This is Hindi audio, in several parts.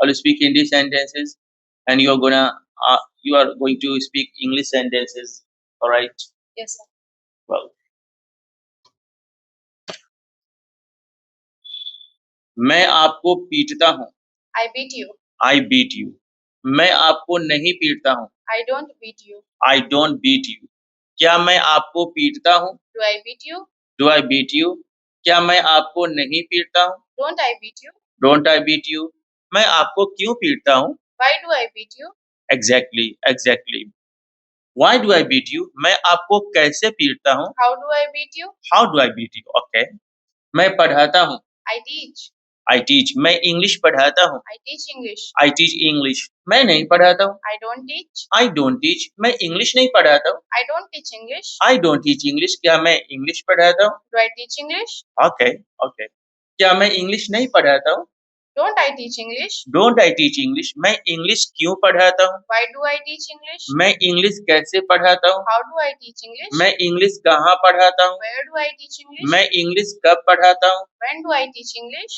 I'll speak Hindi sentences, and you are going to speak English sentences. All right? Yes, sir. Well, मैं आपको पीटता हूँ. I beat you. I beat you. मैं आपको नहीं पीटता हूँ. I don't beat you. I don't beat you. क्या मैं आपको पीटता हूँ? Do I beat you? Do I beat you? क्या मैं आपको नहीं पीटता हूँ? Don't I beat you? Don't I beat you? मैं आपको क्यों पीटता हूँ? Why do I beat you? Exactly, exactly. Why do I beat you? मैं आपको कैसे पीटता हूँ? How do I beat you? How do I beat you? Okay. मैं पढ़ाता हूँ. I teach. I teach. मैं इंग्लिश पढ़ाता हूँ. I teach English. I teach English. मैं नहीं पढ़ाता हूँ. I don't teach. I don't teach. मैं इंग्लिश नहीं पढ़ाता हूँ. I don't teach English. I don't teach English. क्या मैं इंग्लिश पढ़ाता हूँ? Do I teach English? Okay, okay. क्या मैं इंग्लिश नहीं पढ़ाता हूँ? Don't I teach English? Don't I teach English? मैं इंग्लिश क्यों पढ़ाता हूँ? Why do I teach English? मैं इंग्लिश कैसे पढ़ाता हूँ? How do I teach English? मैं इंग्लिश कहाँ पढ़ाता हूँ? Where do I teach English? मैं इंग्लिश कब पढ़ाता हूँ? When do I teach English?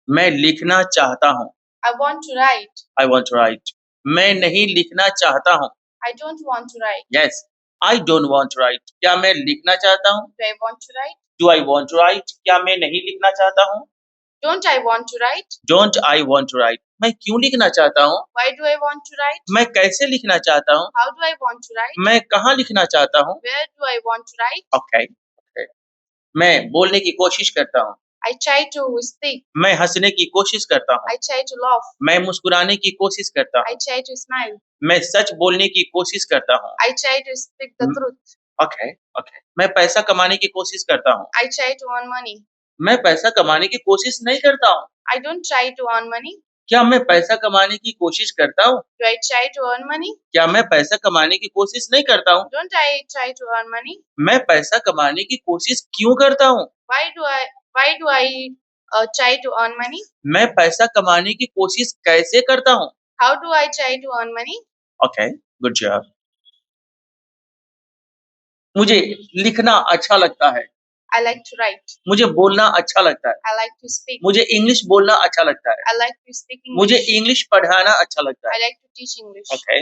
मैं लिखना चाहता हूँ. I want to write. I want to write. मैं नहीं लिखना चाहता हूँ. I don't want to write. Yes, I don't want to write. क्या मैं लिखना चाहता हूँ? Do I want to write? Do I want to write? क्या मैं नहीं लिखना चाहता हूँ? Don't I want to write? Don't I want to write? मैं क्यों लिखना चाहता हूँ? Why do I want to write? मैं कैसे लिखना चाहता हूँ? How do I want to write? मैं कहाँ लिखना चाहता हूँ? Where do I want to write? Okay, okay. मैं बोलने की कोशिश करता हूँ. I try to speak. मैं हंसने की कोशिश करता हूँ. I try to laugh. मैं मुस्कुराने की कोशिश करता I हूँ. try to smile. मैं सच बोलने की कोशिश करता हूँ. I try to speak the truth. Okay, okay. मैं पैसा कमाने की कोशिश करता हूँ. I try to earn money. मैं पैसा कमाने की कोशिश नहीं करता हूँ. I don't try to earn money. क्या मैं पैसा कमाने की कोशिश करता हूँ? Do I try to earn money? क्या मैं पैसा कमाने की कोशिश नहीं करता हूँ? Don't I try to earn money? मैं पैसा कमाने की कोशिश क्यों करता हूँ? Why do I try to earn money? मैं पैसा कमाने की कोशिश कैसे करता हूँ? How do I try to earn money? Okay, good job. मुझे लिखना अच्छा लगता है. I like to write. मुझे बोलना अच्छा लगता है. I like to speak. मुझे इंग्लिश बोलना अच्छा लगता है. I like to speak English. मुझे इंग्लिश पढ़ाना अच्छा लगता I है. like to teach English. Okay.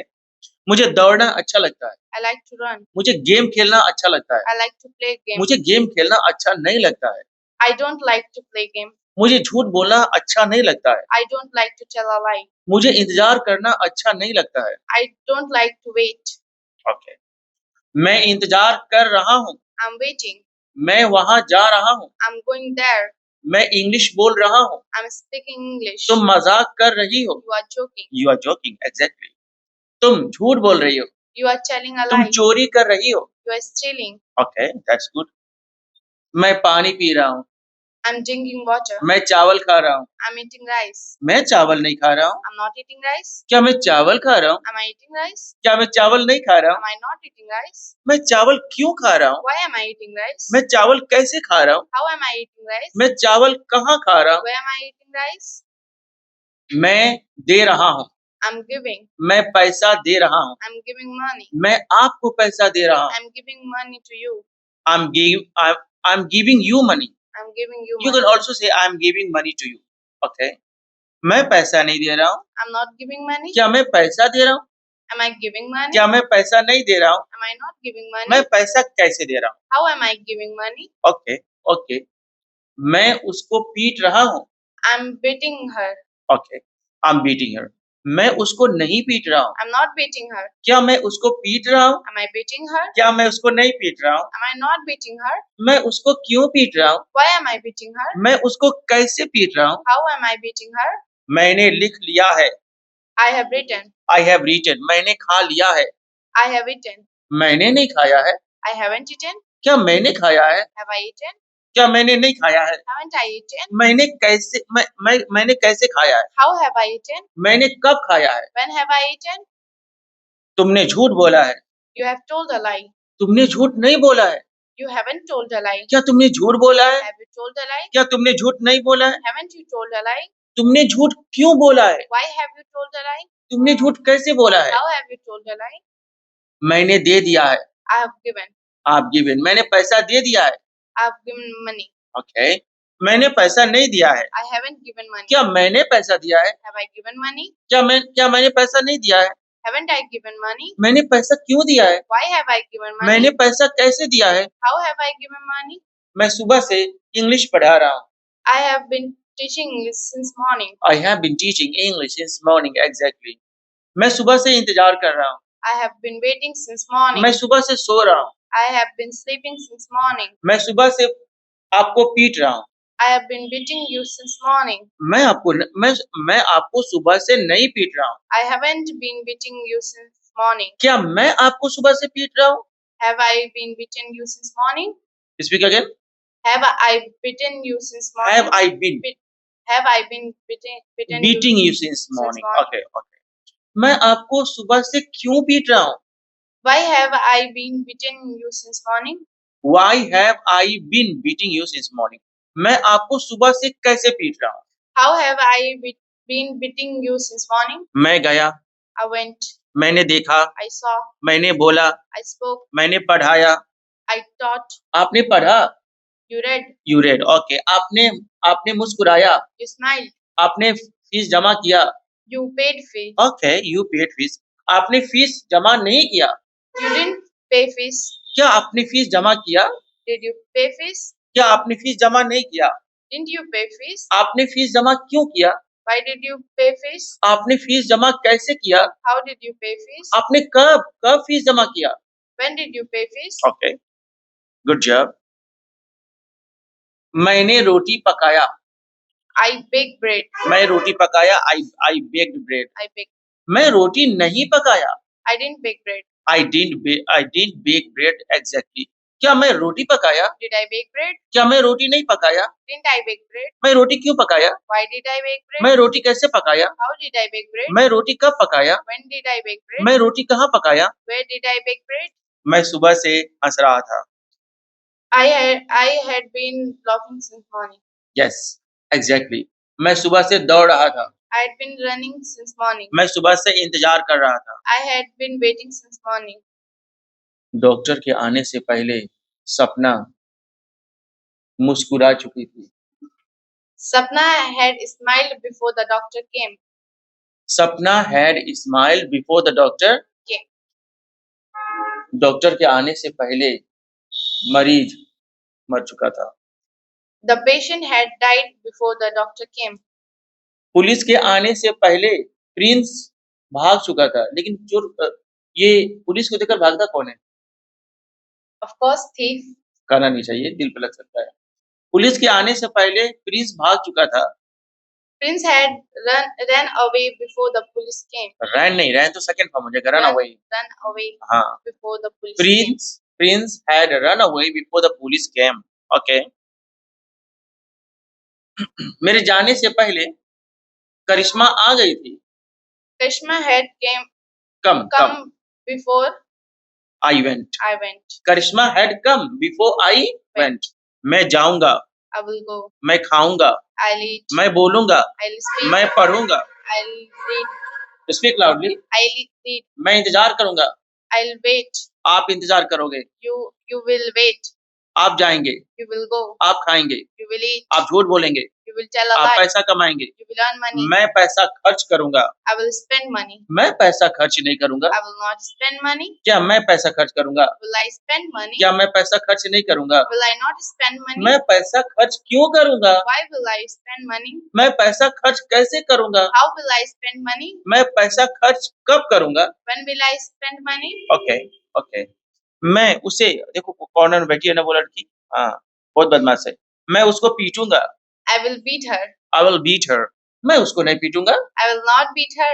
मुझे दौड़ना अच्छा लगता है. I like to run. मुझे गेम खेलना अच्छा लगता है. I like to play game. मुझे गेम खेलना अच्छा नहीं लगता है. I don't like to play game. मुझे झूठ बोलना अच्छा नहीं लगता है. I don't like to tell a lie. मुझे इंतजार करना अच्छा नहीं लगता है. I don't like to wait. Okay. मैं इंतजार कर रहा हूँ. I'm waiting. मैं वहाँ जा रहा हूँ. I'm going there. मैं इंग्लिश बोल रहा हूँ. I'm speaking English. तुम मजाक कर रही हो. You are joking. You are joking. Exactly. तुम झूठ बोल रही हो. You are telling a तुम lie. चोरी कर रही हो. You are stealing. Okay, that's good. मैं पानी पी रहा हूँ. I'm drinking water. मैं चावल खा रहा हूँ. I'm eating rice. मैं चावल नहीं खा रहा हूँ. I'm not eating rice. क्या मैं चावल खा रहा हूँ? Am I eating rice? क्या मैं चावल नहीं खा रहा हूँ? Am I not eating rice? मैं चावल क्यों खा रहा हूँ? Why am I eating rice? मैं चावल कैसे खा रहा हूँ? How am I eating rice? मैं चावल कहाँ खा रहा हूँ? Where am I eating rice? मैं दे रहा हूँ. I'm giving. मैं पैसा दे रहा हूँ. I'm giving money. मैं आपको पैसा दे रहा हूँ. I'm giving money to you. I'm giving you money. I'm giving you You money. can also say I'm giving money to you. Okay. मैं पैसा नहीं दे रहा हूँ. I'm not giving money. क्या मैं पैसा दे रहा हूँ? Am I giving money? क्या मैं पैसा नहीं दे रहा हूँ? Am I not giving money? मैं पैसा कैसे दे रहा हूँ? How am I giving money? Okay, okay. मैं उसको पीट रहा हूँ. I'm beating her. Okay, I'm beating her. मैं उसको नहीं पीट रहा हूँ. I'm not beating her. क्या मैं उसको पीट रहा हूँ? Am I beating her? क्या मैं उसको नहीं पीट रहा हूँ? Am I not beating her? मैं उसको क्यों पीट रहा हूँ? Why am I beating her? मैं उसको कैसे पीट रहा हूँ? How am I beating her? मैंने लिख लिया है. I have written. I have written. मैंने खा लिया है. I have eaten. मैंने नहीं खाया है. I haven't eaten. क्या मैंने खाया है? Have I eaten? क्या मैंने नहीं खाया है? Haven't I eaten? मैंने कैसे खाया है? How have I eaten? मैंने कब खाया है? When have I eaten? तुमने झूठ बोला है. You have told a lie. तुमने झूठ नहीं बोला है. You haven't told a lie. क्या तुमने झूठ बोला है? Have you told a lie? क्या तुमने झूठ नहीं बोला है? Haven't you told a lie? तुमने झूठ क्यों बोला है? Why have you told a lie? तुमने झूठ कैसे बोला है? How have you told a lie? मैंने दे दिया है. I have given. आप गिवन. मैंने पैसा दे दिया है. I have given money. Okay. मैंने पैसा नहीं दिया है। I haven't given money. क्या मैंने पैसा दिया है? Have I given money? क्या मैंने पैसा नहीं दिया है? Haven't I given money? मैंने पैसा क्यों दिया है? Why have I given money? मैंने पैसा कैसे दिया है? How have I given money? मैं सुबह से इंग्लिश पढ़ा रहा हूँ। I have been teaching English since morning. I have been teaching English since morning. Exactly. मैं सुबह से इंतजार कर रहा हूँ। I have been waiting since morning. मैं सुबह से सो रहा हूँ। I have been sleeping since morning. मैं सुबह से आपको पीट रहा हूँ। I have been beating you since morning. मैं आपको सुबह से नहीं पीट रहा हूँ। I haven't been beating you since morning. क्या मैं आपको सुबह से पीट रहा हूँ? Have I been beating you since morning? Speak again. Have I beaten you since morning? Have I been Have I been beaten beating you since morning? morning. Okay, okay. मैं आपको सुबह से क्यों पीट रहा हूँ? Why have I been beating you since morning? Why have I been beating you since morning? मैं आपको सुबह से कैसे पीट रहा हूँ? How have I been beating you since morning? मैं गया, I went, मैंने देखा, I saw, मैंने बोला, I spoke, मैंने पढ़ाया, I taught, आपने पढ़ा, you read, you read. Okay. आपने मुस्कुराया, you smiled, आपने फीस जमा किया, you paid fee, Okay, you paid fees. आपने फीस जमा नहीं किया, you didn't pay fees. क्या आपने फीस जमा किया? Did you pay fees? क्या आपने फीस जमा नहीं किया? Didn't you pay fees? आपने फीस जमा क्यों किया? Why did you pay fees? आपने फीस जमा कैसे किया? How did you pay fees? आपने कब फीस जमा किया? When did you pay fees? Okay, good job. मैंने रोटी पकाया, I baked bread. मैं रोटी पकाया, I baked bread. I baked. मैं रोटी नहीं पकाया, I didn't bake bread. I didn't bake bread. Exactly. क्या मैं रोटी पकाया? Did I bake bread? क्या मैं रोटी नहीं पकाया? Didn't I bake bread? मैं रोटी क्यों पकाया? Why did I bake bread? मैं रोटी कैसे पकाया? How did I bake bread? मैं रोटी कब पकाया? When did I bake bread? मैं रोटी कहाँ पकाया? Where did I bake bread? मैं सुबह से हंस रहा था। I had been laughing since morning. Yes, exactly. मैं सुबह से दौड़ रहा था। I had been running since morning. मैं सुबह से इंतजार कर रहा था। I had been waiting since morning. Doctor के आने से पहले सपना मुस्कुरा चुकी थी। Sapna had smiled before the doctor came. सपना had smiled before the doctor Came. Doctor के आने से पहले मरीज मर चुका था। The patient had died before the doctor came. Police के आने से पहले प्रिंस भाग चुका था, लेकिन ये पुलिस को देखकर भागता कौन है? Of course, thief. कहना नहीं चाहिए, दिल पे लग सकता है। पुलिस के आने से पहले प्रिंस भाग चुका था। Prince had ran away before the police came. रैन तो सेकंड फॉर्म हो जाएगा, रन अवे। Run away हाँ, before the police came. Prince had run away before the police came. Okay. मेरे जाने से पहले करिश्मा आ गई थी। Krishna had come before I went. I went. Karishma had come before I went. मैं जाऊंगा, I will go. मैं खाऊंगा, I'll eat. मैं बोलूंगा, I'll speak. मैं पढ़ूंगा। I'll read. Speak loudly. I'll read. मैं इंतजार करूंगा, I'll wait. आप इंतजार करोगे। You will wait. आप जाएंगे, You will go. आप खाएंगे, You will eat. आप झूठ बोलेंगे, You will tell a आप lie. पैसा कमाएंगे, You will earn money. मैं पैसा खर्च करूंगा, I will spend money. मैं पैसा खर्च नहीं करूंगा। I will not spend money. क्या मैं पैसा खर्च करूंगा? Will I spend money? क्या मैं पैसा खर्च नहीं करूंगा? Will I not spend money? मैं पैसा खर्च क्यों करूंगा? Why will I spend money? मैं पैसा खर्च कैसे करूंगा? How will I spend money? मैं पैसा खर्च कब करूंगा? When will I spend money? Okay. मैं उसे, देखो कॉर्नर में बैठी है ना वो लड़की, हाँ बहुत बदमाश है। मैं उसको पीटूंगा। I will beat her. I will beat her. मैं उसको नहीं पीटूंगा। I will not beat her.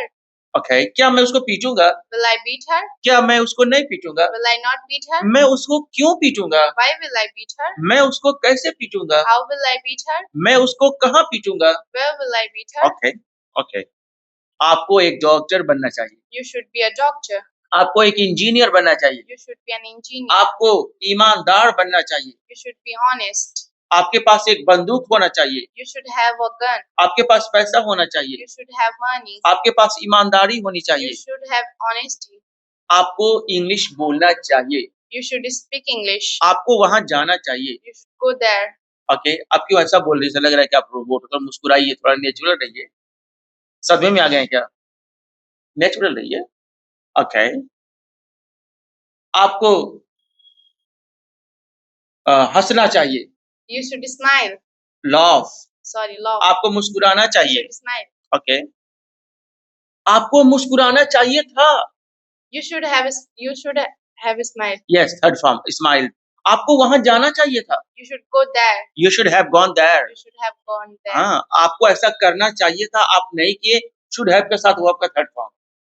Okay, क्या मैं उसको पीटूंगा? Will I beat her? क्या मैं उसको नहीं पीटूंगा? Will I not beat her? मैं उसको क्यों पीटूंगा? Why will I beat her? मैं उसको कैसे पीटूंगा? How will I beat her? मैं उसको कहाँ पीटूंगा? Where will I beat her? Okay. आपको एक डॉक्टर बनना चाहिए। You should be a doctor. आपको एक इंजीनियर बनना चाहिए। You should be an engineer. आपको ईमानदार बनना चाहिए। You should be honest. आपके पास एक बंदूक होना चाहिए। You should have a gun. आपके पास पैसा होना चाहिए। You should have money. आपके पास ईमानदारी होनी चाहिए। You should have honesty. आपको इंग्लिश बोलना चाहिए। You should speak English. आपको वहां जाना चाहिए। You should go there. Okay, आप क्यों ऐसा बोल रही हैं? ऐसा लग रहा है कि आप रोबोट हो, थोड़ा मुस्कुराइए, थोड़ा नेचुरल रहिए। सदमे में आ गए हैं क्या? नेचुरल रहिए। ओके। आपको हँसना चाहिए। You should smile. Laugh. Sorry, laugh. आपको मुस्कुराना You चाहिए। should smile. ओके। आपको मुस्कुराना चाहिए था। You should have a smile. Yes, third form smile. आपको वहाँ जाना चाहिए था। You should go there. You should have gone there. You should have gone there. हाँ, आपको ऐसा करना चाहिए था, आप नहीं किए। शुड हैव के साथ वो आपका थर्ड फॉर्म।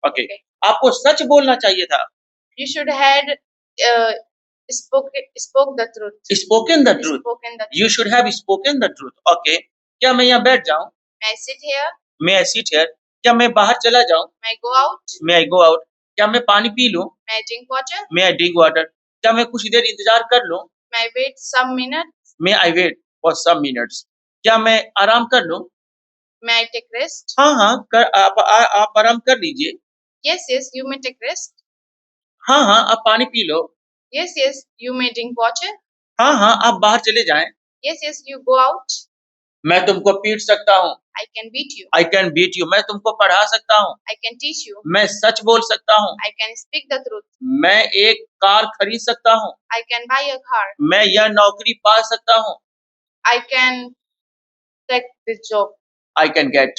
ओके। Okay. आपको सच बोलना चाहिए था। You should had spoke the truth. Spoken the truth. Spoken the you truth. Should have spoken the truth. Okay. क्या मैं यहाँ बैठ जाऊँ? May I sit here? मैं सिट हियर। क्या मैं बाहर चला जाऊँ? May I go out? मैं आई गो आउट। क्या मैं पानी पी लूँ? May I drink water? मैं आई ड्रिंक वाटर। क्या मैं कुछ देर इंतजार कर लूँ? May I wait some minutes? मैं I wait for some minutes. क्या मैं आराम कर लूँ? May I take rest? हाँ, आप आराम कर लीजिए। Yes, you may take rest. हाँ, आप पानी P low. Yes, you may drink water. हाँ, आप बाहर चले जाएँ। Yes, you go out. मैं तुमको पीट सकता हूँ। I can beat you. I can beat you. मैं तुमको पढ़ा सकता हूँ। I can teach you. मैं सच बोल सकता हूँ। I can speak the truth. मैं एक कार खरीद सकता हूँ। I can buy a car. मैं यह नौकरी पा सकता हूँ। I can take this job. I can get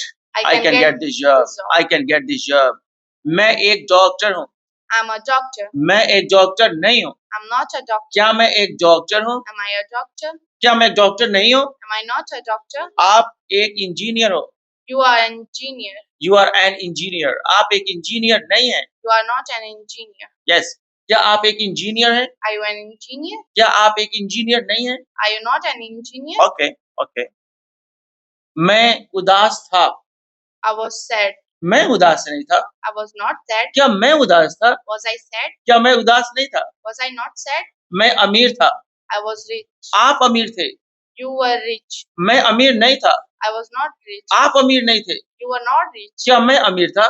this job. this job. I can get this job. मैं एक डॉक्टर हूँ। I'm a doctor. मैं एक डॉक्टर नहीं हूँ। I'm not a doctor. क्या मैं एक डॉक्टर हूँ? Am I a doctor? क्या मैं एक डॉक्टर नहीं हूँ? Am I not a doctor? आप एक इंजीनियर हो। You are an engineer. You are an engineer. आप एक इंजीनियर नहीं हैं। You are not an engineer. Yes. क्या आप एक इंजीनियर हैं? Are you an engineer? क्या आप एक इंजीनियर नहीं हैं? Are you not an engineer? Okay. मैं उदास था। I was sad. मैं उदास नहीं था। I was not sad. क्या मैं उदास था? Was I sad? क्या मैं उदास नहीं था? Was I not sad? मैं अमीर था। I was rich. आप अमीर थे। You were rich. मैं अमीर नहीं था। I was not rich. आप अमीर नहीं थे। You were not rich. क्या मैं अमीर था?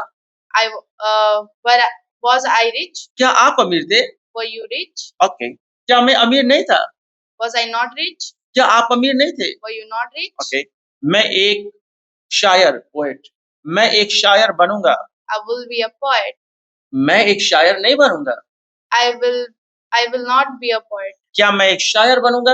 Was I rich? क्या आप अमीर थे? Were you rich? ओके। क्या मैं अमीर नहीं था? Was I not rich? क्या आप अमीर नहीं थे? Were you not rich? Okay. मैं एक शायर पोएट। मैं एक शायर बनूंगा। I will be a poet. मैं एक शायर नहीं बनूंगा। I will not be a poet. क्या मैं एक शायर बनूंगा?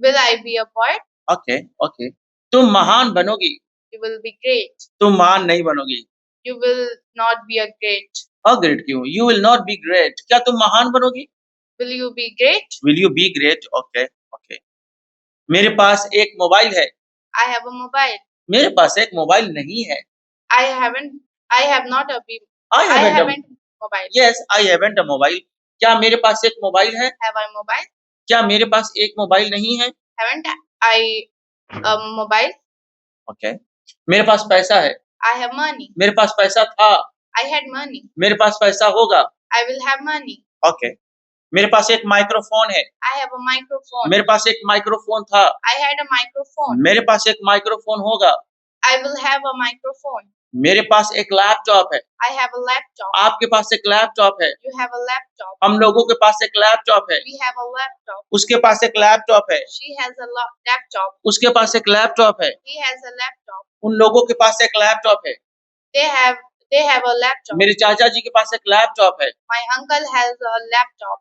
Will I be a poet? Okay. तुम महान बनोगी। You will be great. तुम महान नहीं बनोगी। You will not be a great. Great क्यों? You will not be great. क्या तुम महान बनोगी? Will you be great? Will you be great? Okay. मेरे पास एक मोबाइल है। I have a mobile. मेरे पास एक मोबाइल नहीं है। I have not a I haven't mobile. Yes, I haven't a mobile. क्या मेरे पास एक मोबाइल है? Have I mobile? क्या मेरे पास एक मोबाइल नहीं है? Haven't I a mobile? Okay. मेरे पास पैसा है। I have money. मेरे पास पैसा था। I had money. मेरे पास पैसा होगा। I will have money. Okay. मेरे पास एक माइक्रोफोन है। I have a microphone. मेरे पास एक माइक्रोफोन था। I had a microphone. मेरे पास एक माइक्रोफोन होगा। I will have a microphone. मेरे पास एक लैपटॉप है। I have a laptop. आपके पास एक लैपटॉप है। You have a laptop. हम लोगों के पास एक लैपटॉप है। We have a laptop. उसके पास एक लैपटॉप है। She has a laptop. उसके पास एक लैपटॉप है। He has a laptop. उन लोगों के पास एक लैपटॉप है। They have a laptop. मेरे चाचा जी के पास एक लैपटॉप है। My uncle has a laptop.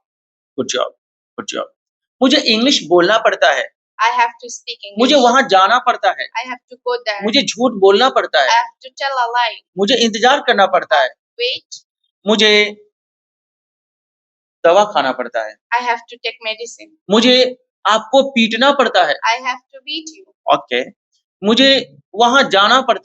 Good job. मुझे इंग्लिश बोलना पड़ता है। I have to speak English. मुझे वहां जाना पड़ता है। I have to go there. मुझे झूठ बोलना पड़ता I है। have to tell a lie. मुझे इंतजार करना पड़ता है। Wait. मुझे दवा खाना पड़ता है। I have to take medicine. मुझे आपको पीटना पड़ता है। I have to beat you. Okay. मुझे वहां जाना पड़ता है।